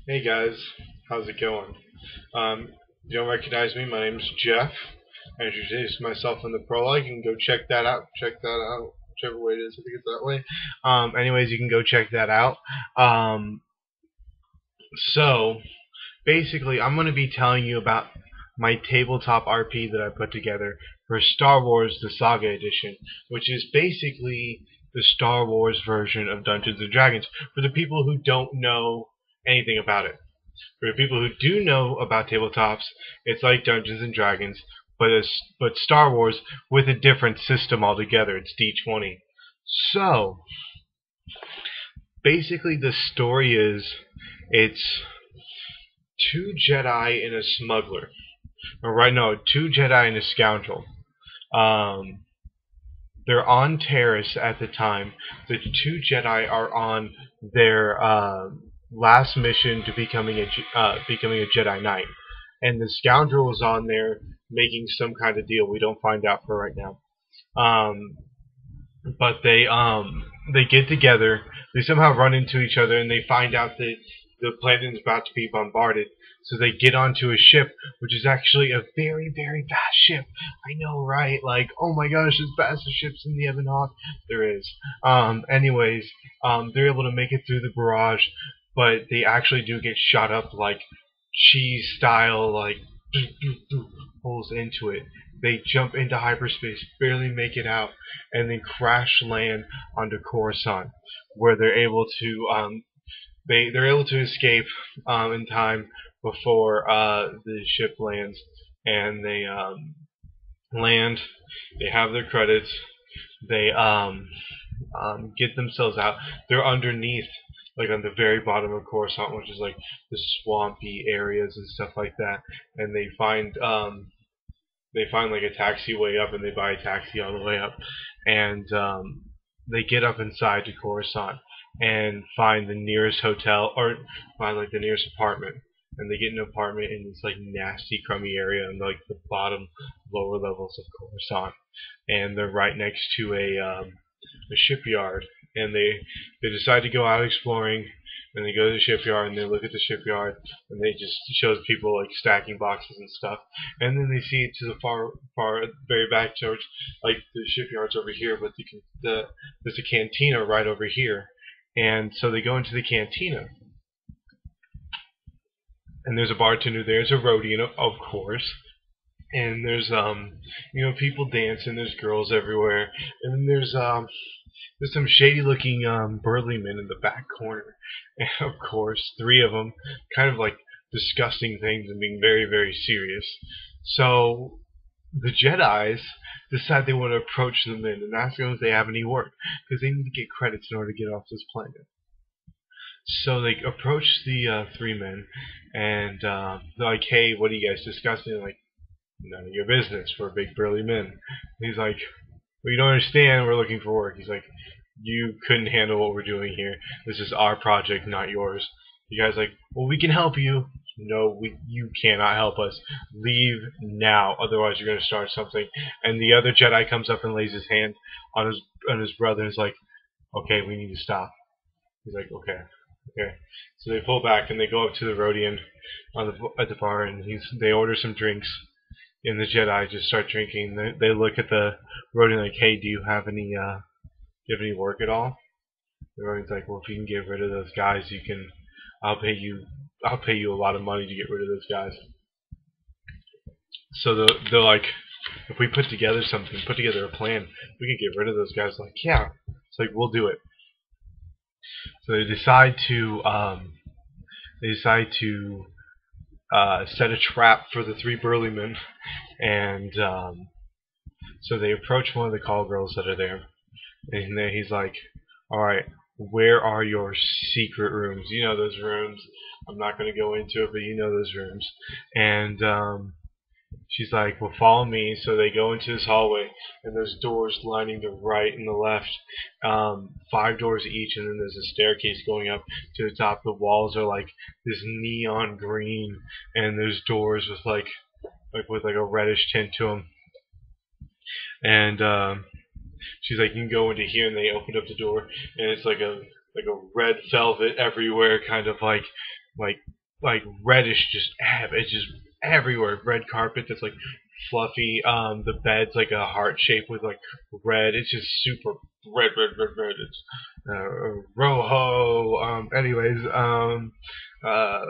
Hey guys, how's it going? You don't recognize me? My name's Jeff. I introduced myself in the prologue. You can go check that out. Check that out. Whichever way it is, I think it's that way. Anyways, you can go check that out. Um, so basically, I'm going to be telling you about my tabletop RP that I put together for Star Wars: The Saga Edition, which is basically the Star Wars version of Dungeons and Dragons for the people who don't know anything about it. For the people who do know about tabletops, it's like Dungeons and Dragons, but Star Wars with a different system altogether. It's D20. So basically, the story is it's two Jedi and a smuggler. Or right now, two Jedi and a scoundrel. Um, they're on Taris at the time. The two Jedi are on their last mission to becoming a Jedi Knight, and the scoundrel is on there making some kind of deal. We don't find out for right now. Um, but they get together. They somehow run into each other, and they find out that the planet is about to be bombarded. So they get onto a ship, which is actually a very, very fast ship. I know, right? Like, oh my gosh, there's faster ships in the Ebon Hawk. There is. They're able to make it through the barrage, but they actually do get shot up like cheese style, like pulls into it. They jump into hyperspace, barely make it out, and then crash land onto Coruscant, where they're able to escape in time before the ship lands, and they land. They have their credits. They get themselves out. They're underneath, like on the very bottom of Coruscant, which is like the swampy areas and stuff like that. And they find like a taxiway up, and they buy a taxi all the way up, and they get up inside to Coruscant and find the nearest hotel, or find like the nearest apartment. And they get an apartment in this like nasty, crummy area in like the bottom, lower levels of Coruscant, and they're right next to a shipyard. And they decide to go out exploring, and they go to the shipyard, and they look at the shipyard, and they just shows people like stacking boxes and stuff. And then they see to the far very back towards, like, the shipyard's over here, but there's a cantina right over here. And so they go into the cantina, and there's a bartender there. There's a roadie, of course, and there's people dancing. There's girls everywhere, and then there's some shady looking burly men in the back corner, and of course three of them kind of like discussing things and being very, very serious. So the Jedi's decide they want to approach the men and ask them if they have any work, because they need to get credits in order to get off this planet. So they approach the three men, and they're like, "Hey, what are you guys discussing?" And like, "None of your business. We're big burly men." And he's like, "Well, you don't understand. We're looking for work." He's like, "You couldn't handle what we're doing here. This is our project, not yours." The guy's like, "Well, we can help you." "No, you cannot help us. Leave now, otherwise you're going to start something." And the other Jedi comes up and lays his hand on his brother and is like, "Okay, we need to stop." He's like, "Okay." Okay, so they pull back and they go up to the Rhodian at the bar, and they order some drinks, and the Jedi just start drinking. They look at the Rhodian like, "Hey, do you have any work at all?" The Rhodian's like, "Well, if you can get rid of those guys, I'll pay you a lot of money to get rid of those guys." So they're like, "If we put together a plan, we can get rid of those guys." Like, yeah, it's like, we'll do it. So they decide to set a trap for the three burly men, and so they approach one of the call girls that are there, and then he's like, "All right, where are your secret rooms? You know those rooms. I'm not going to go into it, but you know those rooms." And she's like, "Well, follow me." So they go into this hallway, and there's doors lining the right and the left, 5 doors each, and then there's a staircase going up to the top. The walls are like this neon green, and there's doors with like a reddish tint to them. And she's like, "You can go into here," and they opened up the door, and it's like a red velvet everywhere, kind of like like reddish, just it's just everywhere. Red carpet that's like fluffy. The bed's like a heart shape with like red. It's just super red, red, red, red. It's rojo. Uh,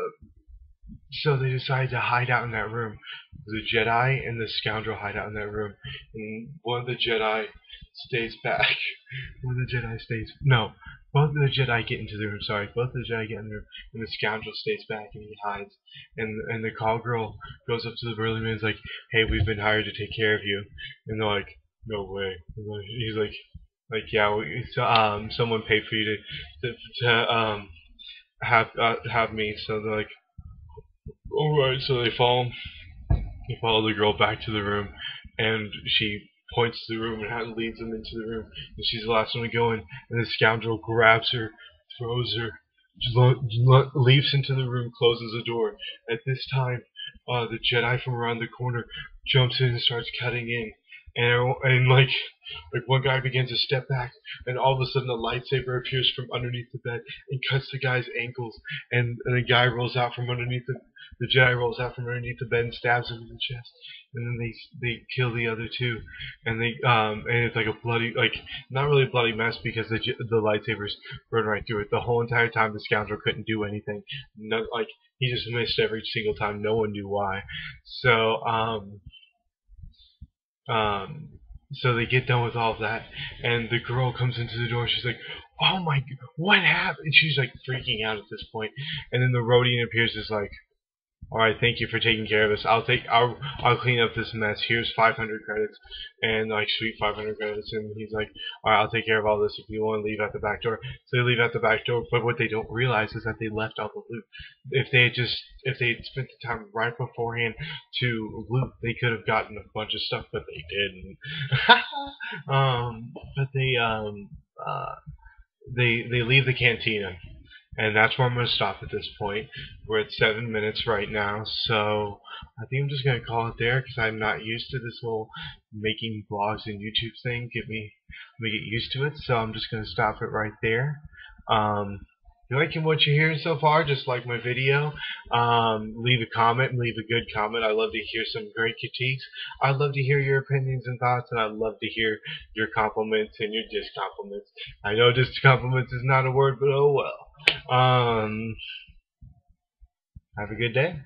so they decide to hide out in that room. The Jedi and the scoundrel hide out in that room, and one of the Jedi stays back. One of the Jedi stays no. Both of the Jedi get into the room. Sorry, both of the Jedi get in the room, and the scoundrel stays back and he hides. And the call girl goes up to the burly man and is like, "Hey, we've been hired to take care of you." And they're like, "No way." And he's like yeah, someone paid for you to have me. So they're like, all right. So they follow the girl back to the room, and she points to the room and leads them into the room. And she's the last one to go in, and the scoundrel grabs her, throws her, leaps into the room, closes the door. At this time, the Jedi from around the corner jumps in and starts cutting in. And one guy begins to step back, and all of a sudden a lightsaber appears from underneath the bed and cuts the guy's ankles, and the guy rolls out from underneath the Jedi rolls out from underneath the bed and stabs him in the chest, and then they kill the other two, and it's like a bloody, like not really a bloody mess because the lightsabers burn right through it. The whole entire time the scoundrel couldn't do anything, he just missed every single time. No one knew why. So they get done with all of that, and the girl comes into the door. She's like, "Oh my, what happened?" And she's like freaking out at this point. And then the Rodian appears as like, "All right, thank you for taking care of us. I'll clean up this mess. Here's 500 credits," and like sweet 500 credits. And he's like, "All right, I'll take care of all this if you want to leave out the back door." So they leave out the back door. But what they don't realize is that they left all the loot. If they had spent the time right beforehand to loot, they could have gotten a bunch of stuff, but they didn't. But they leave the cantina. And that's where I'm going to stop at this point. We're at 7 minutes right now, so I think I'm just going to call it there because I'm not used to this whole making vlogs and YouTube thing. Let me get used to it, so I'm just going to stop it right there. If you're liking what you're hearing so far, just like my video. Leave a comment and leave a good comment. I love to hear some great critiques. I love to hear your opinions and thoughts, and I love to hear your compliments and your discompliments. I know discompliments is not a word, but oh well. Have a good day.